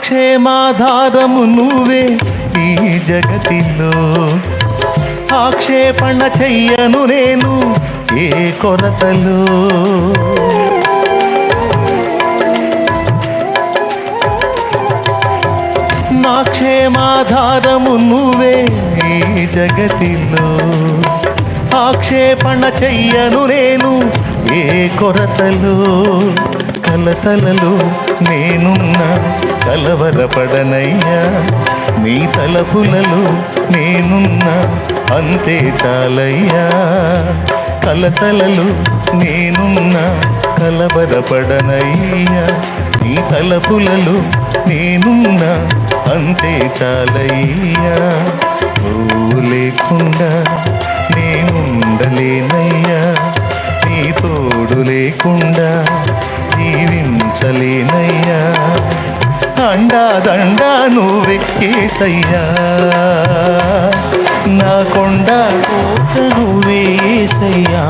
క్షేమాధారము నువ్వే ఈ జగతిలో, ఆక్షేపణ చెయ్యను నేను ఏ కొరతలో. నా క్షేమాధారము నువ్వే ఈ జగతిలో, ఆక్షేపణ చెయ్యను నేను ఏ కొరతలో. కలతలలో నేనున్నా కలవరపడనయ్యా, నీ తలపులలో నేనున్నా అంతే చాలయ్యా. కలతలలో నేనున్నా కలవరపడనయ్యా, నీ తలపులలో నేనున్నా అంతే చాలయ్యా. నువ్వు లేకుండా నేనుండలేనయ్యా, నీ తోడు లేకుండా జీవించలేనయ్యా. అండా దండా నువ్వే యేసయ్యా, నా కొండ నువ్వే యేసయ్యా.